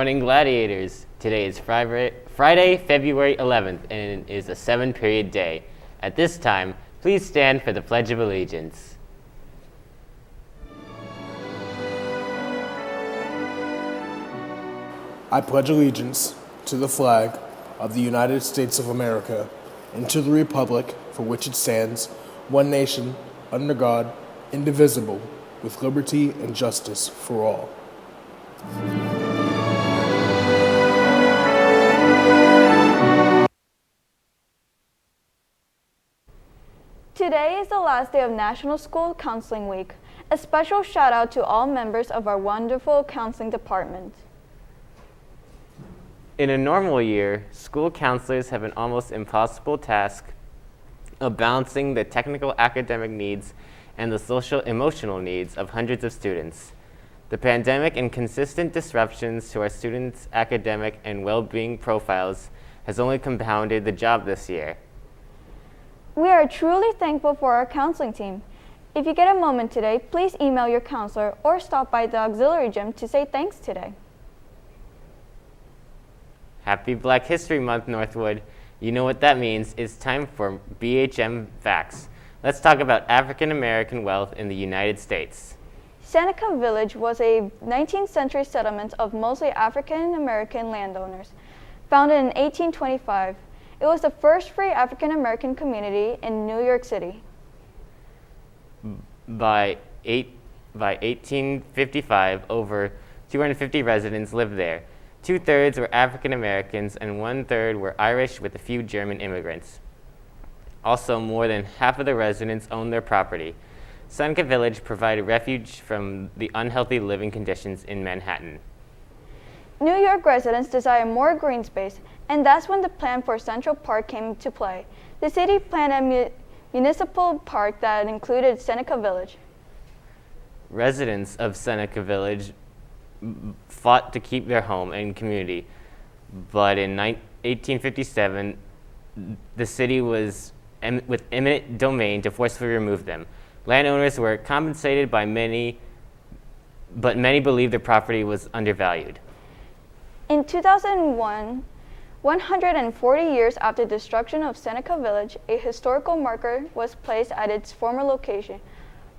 morning, gladiators. Today is Friday, February 11th, and it is a 7-period day. At this time, please stand for the Pledge of Allegiance. I pledge allegiance to the flag of the United States of America and to the republic for which it stands, one nation, under God, indivisible, with liberty and justice for all. Today is the last day of National School Counseling Week. A special shout out to all members of our wonderful counseling department. In a normal year, school counselors have an almost impossible task of balancing the technical academic needs and the social emotional needs of hundreds of students. The pandemic and consistent disruptions to our students' academic and well-being profiles has only compounded the job this year. We are truly thankful for our counseling team. If you get a moment today, please email your counselor or stop by the auxiliary gym to say thanks today. Happy Black History Month, Northwood. You know what that means. It's time for BHM Facts. Let's talk about African American wealth in the United States. Seneca Village was a 19th century settlement of mostly African American landowners, founded in 1825. It was the first free African American community in New York City. By 1855, over 250 residents lived there. 2/3 were African Americans and 1/3 were Irish with a few German immigrants. Also, more than half of the residents owned their property. Seneca Village provided refuge from the unhealthy living conditions in Manhattan. New York residents desired more green space, and that's when the plan for Central Park came into play. The city planned a municipal park that included Seneca Village. Residents of Seneca Village fought to keep their home and community, but in 1857, the city was with eminent domain to forcefully remove them. Landowners were compensated by many, but many believed their property was undervalued. In 2001, 140 years after the destruction of Seneca Village, a historical marker was placed at its former location,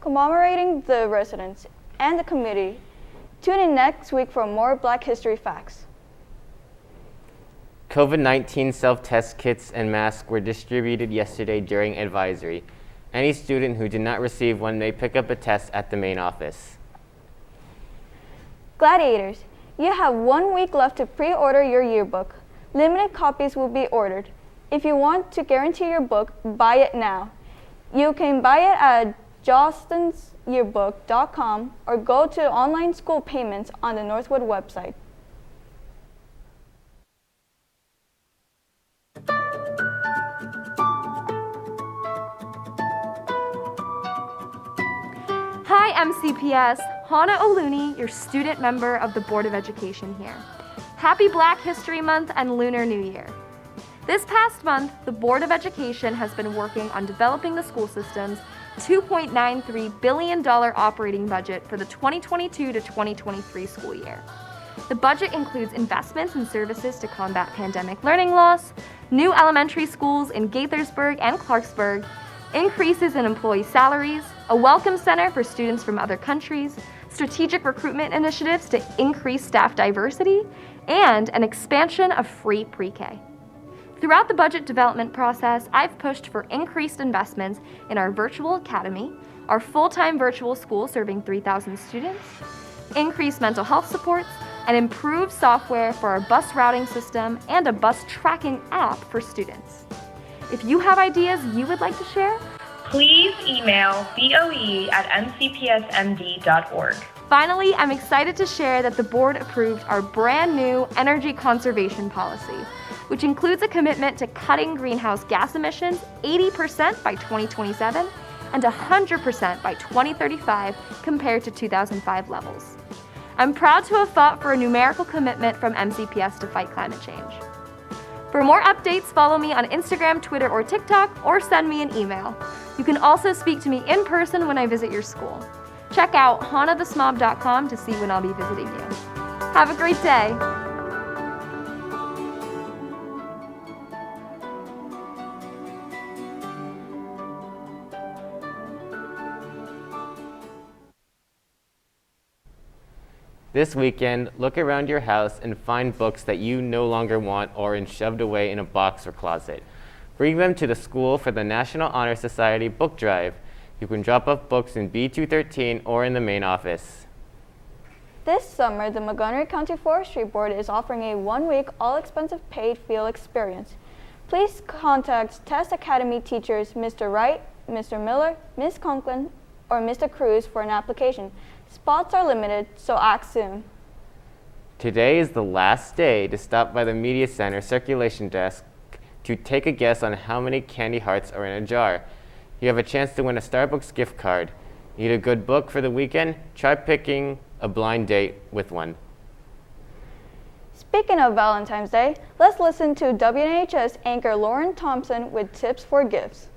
commemorating the residents and the community. Tune in next week for more Black History Facts. COVID-19 self-test kits and masks were distributed yesterday during advisory. Any student who did not receive one may pick up a test at the main office. Gladiators, you have 1 week left to pre-order your yearbook. Limited copies will be ordered. If you want to guarantee your book, buy it now. You can buy it at jostensyearbook.com or go to online school payments on the Northwood website. Hi MCPS, Hana Oluni, your student member of the Board of Education here. Happy Black History Month and Lunar New Year. This past month, the Board of Education has been working on developing the school system's $2.93 billion operating budget for the 2022 to 2023 school year. The budget includes investments in services to combat pandemic learning loss, new elementary schools in Gaithersburg and Clarksburg, increases in employee salaries, a welcome center for students from other countries, strategic recruitment initiatives to increase staff diversity, and an expansion of free pre-K. Throughout the budget development process, I've pushed for increased investments in our virtual academy, our full-time virtual school serving 3,000 students, increased mental health supports, and improved software for our bus routing system and a bus tracking app for students. If you have ideas you would like to share, please email boe@ncpsmd.org. Finally, I'm excited to share that the board approved our brand new energy conservation policy, which includes a commitment to cutting greenhouse gas emissions 80% by 2027 and 100% by 2035 compared to 2005 levels. I'm proud to have fought for a numerical commitment from MCPS to fight climate change. For more updates, follow me on Instagram, Twitter, or TikTok, or send me an email. You can also speak to me in person when I visit your school. Check out hanathesmob.com to see when I'll be visiting you. Have a great day. This weekend, look around your house and find books that you no longer want or shoved away in a box or closet. Bring them to the school for the National Honor Society book drive. You can drop off books in B213 or in the main office. This summer, the Montgomery County Forestry Board is offering a one-week, all-expenses paid field experience. Please contact Test Academy teachers Mr. Wright, Mr. Miller, Ms. Conklin, or Mr. Cruz for an application. Spots are limited, so act soon. Today is the last day to stop by the Media Center circulation desk to take a guess on how many candy hearts are in a jar. You have a chance to win a Starbucks gift card. Need a good book for the weekend? Try picking a blind date with one. Speaking of Valentine's Day, let's listen to WNHS anchor Lauren Thompson with tips for gifts.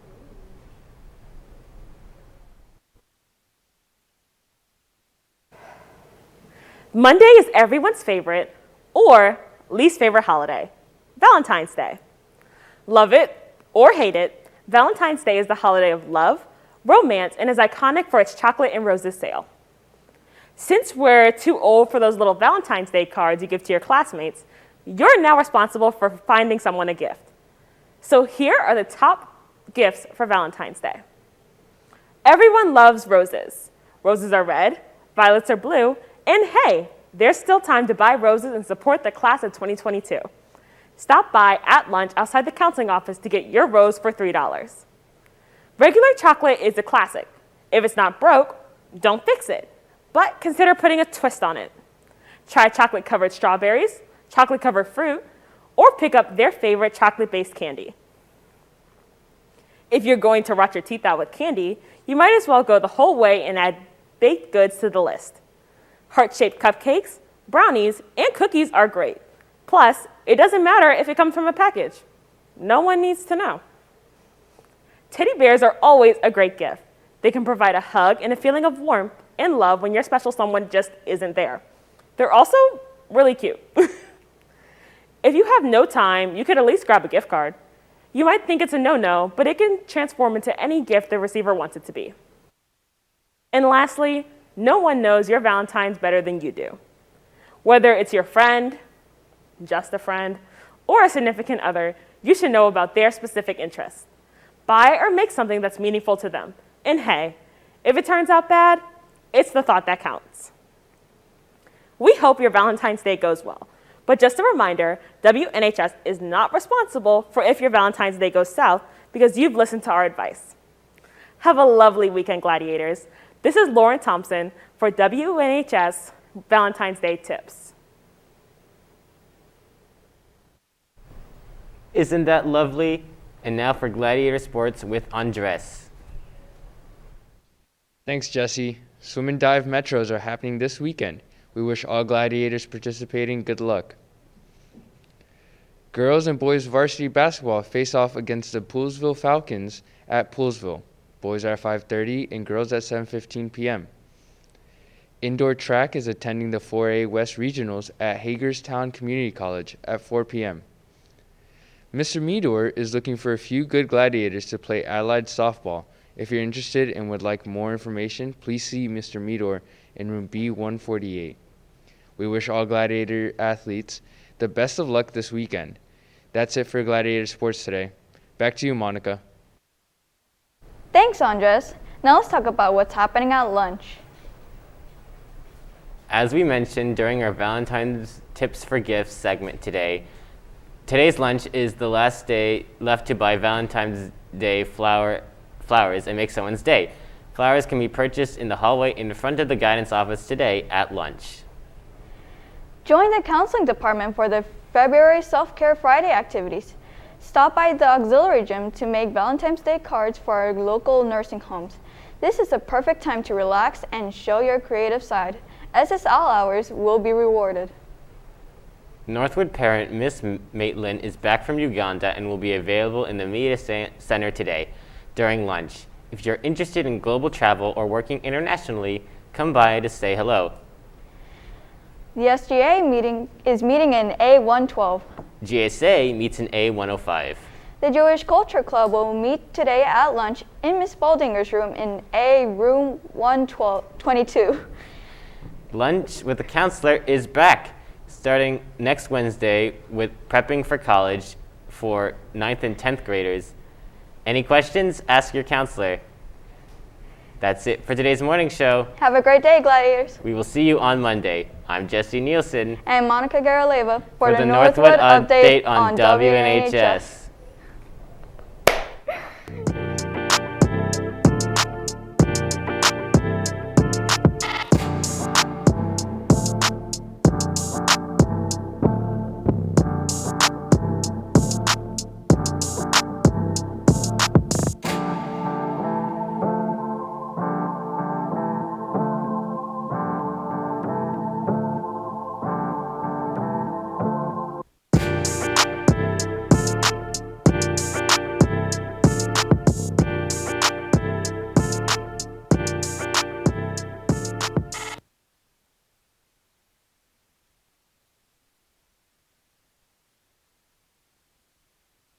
Monday is everyone's favorite or least favorite holiday, Valentine's Day. Love it or hate it, Valentine's Day is the holiday of love, romance, and is iconic for its chocolate and roses sale. Since we're too old for those little Valentine's Day cards you give to your classmates, you're now responsible for finding someone a gift. So here are the top gifts for Valentine's Day. Everyone loves roses. Roses are red, violets are blue, and hey, there's still time to buy roses and support the class of 2022. Stop by at lunch outside the counseling office to get your rose for $3. Regular chocolate is a classic. If it's not broke, don't fix it, but consider putting a twist on it. Try chocolate-covered strawberries, chocolate-covered fruit, or pick up their favorite chocolate-based candy. If you're going to rot your teeth out with candy, you might as well go the whole way and add baked goods to the list. Heart-shaped cupcakes, brownies, and cookies are great. Plus, it doesn't matter if it comes from a package. No one needs to know. Teddy bears are always a great gift. They can provide a hug and a feeling of warmth and love when your special someone just isn't there. They're also really cute. If you have no time, you could at least grab a gift card. You might think it's a no-no, but it can transform into any gift the receiver wants it to be. And lastly, no one knows your Valentine's better than you do. Whether it's your friend, just a friend, or a significant other, you should know about their specific interests. Buy or make something that's meaningful to them. And hey, if it turns out bad, it's the thought that counts. We hope your Valentine's Day goes well. But just a reminder, WNHS is not responsible for if your Valentine's Day goes south because you've listened to our advice. Have a lovely weekend, Gladiators. This is Lauren Thompson for WNHS Valentine's Day Tips. Isn't that lovely? And now for Gladiator Sports with Andres. Thanks, Jesse. Swim and dive metros are happening this weekend. We wish all gladiators participating good luck. Girls and boys varsity basketball face off against the Poolesville Falcons at Poolesville. Boys are at 5:30 and girls at 7:15 p.m. Indoor track is attending the 4A West Regionals at Hagerstown Community College at 4 p.m. Mr. Meador is looking for a few good gladiators to play allied softball. If you're interested and would like more information, please see Mr. Meador in room B148. We wish all gladiator athletes the best of luck this weekend. That's it for Gladiator Sports today. Back to you, Monica. Thanks, Andres. Now let's talk about what's happening at lunch. As we mentioned during our Valentine's Tips for Gifts segment today, today's lunch is the last day left to buy Valentine's Day flowers and make someone's day. Flowers can be purchased in the hallway in front of the guidance office today at lunch. Join the counseling department for the February Self-Care Friday activities. Stop by the auxiliary gym to make Valentine's Day cards for our local nursing homes. This is the perfect time to relax and show your creative side. SSL hours will be rewarded. Northwood parent Miss Maitland is back from Uganda and will be available in the media center today during lunch. If you're interested in global travel or working internationally, come by to say hello. The SGA is meeting in A112. GSA meets in A105. The Jewish Culture Club will meet today at lunch in Ms. Baldinger's room in A room 122. Lunch with the Counselor is back, starting next Wednesday with prepping for college for 9th and 10th graders. Any questions? Ask your counselor. That's it for today's morning show. Have a great day, Gladiators. We will see you on Monday. I'm Jesse Nielsen And Monica Garaleva for the Northwood update on WNHS.